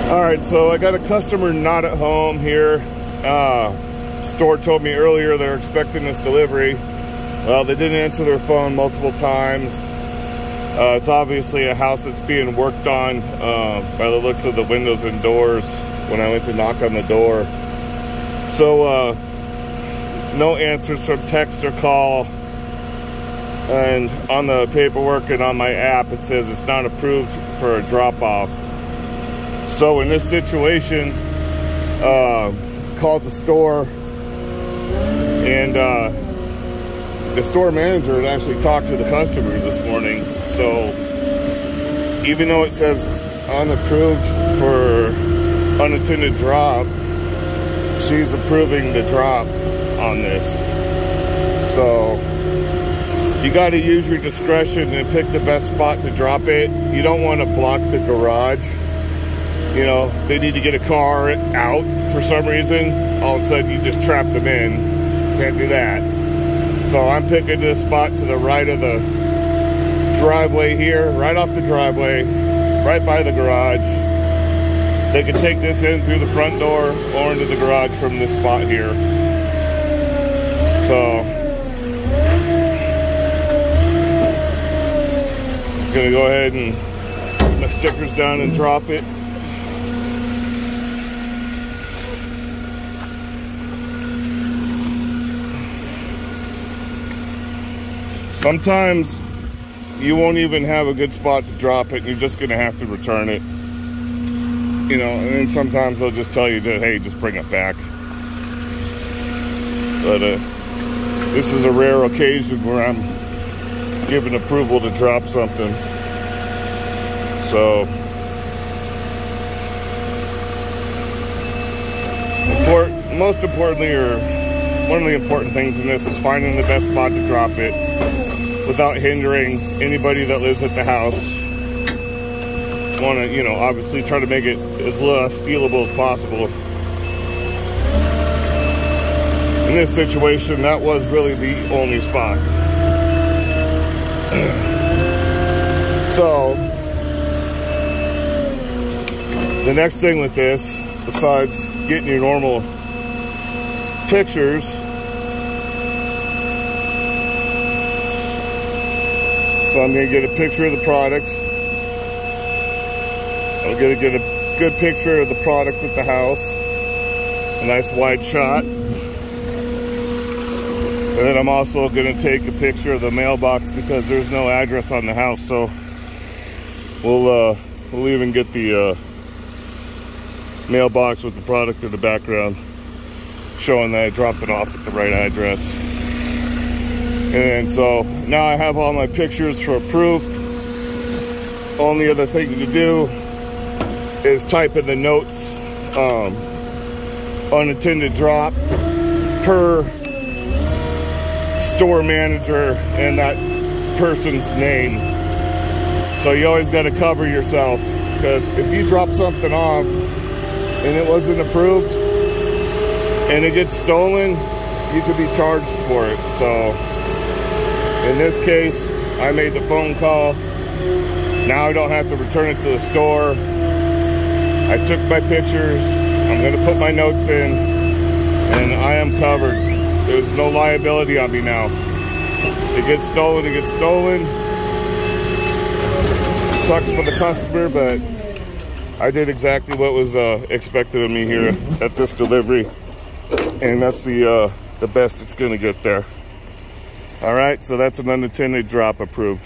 All right, so I got a customer not at home here. Store told me earlier they're expecting this delivery. Well, they didn't answer their phone multiple times. It's obviously a house that's being worked on by the looks of the windows and doors when I went to knock on the door. So no answers from text or call. And on the paperwork and on my app, it says it's not approved for a drop-off. So in this situation, called the store, and the store manager had actually talked to the customer this morning. So even though it says unapproved for unattended drop, she's approving the drop on this. So you got to use your discretion and pick the best spot to drop it. You don't want to block the garage. You know, they need to get a car out for some reason. All of a sudden, you just trap them in. Can't do that. So I'm picking this spot to the right of the driveway here, right off the driveway, right by the garage. They can take this in through the front door or into the garage from this spot here. So I'm gonna go ahead and put my stickers down and drop it. Sometimes you won't even have a good spot to drop it. You're just gonna have to return it. You know, and then sometimes they'll just tell you that, hey, just bring it back. But this is a rare occasion where I'm given approval to drop something. So most importantly, or one of the important things in this is finding the best spot to drop it without hindering anybody that lives at the house. Want to, you know, obviously try to make it as less stealable as possible. In this situation, that was really the only spot. So the next thing with this, besides getting your normal pictures, so I'm going to get a picture of the product. I'm going to get a good picture of the product with the house, a nice wide shot. And then I'm also going to take a picture of the mailbox because there's no address on the house. So we'll even get the mailbox with the product in the background, showing that I dropped it off at the right address. And so now I have all my pictures for proof. Only other thing to do is type in the notes, unattended drop per store manager and that person's name. So you always got to cover yourself, because if you drop something off and it wasn't approved and it gets stolen, you could be charged for it. So in this case, I made the phone call. Now I don't have to return it to the store. I took my pictures. I'm going to put my notes in, and I am covered. There's no liability on me now. It gets stolen, it gets stolen. It sucks for the customer, but I did exactly what was expected of me here at this delivery, and that's the best it's going to get there. All right, so that's an unattended drop approved.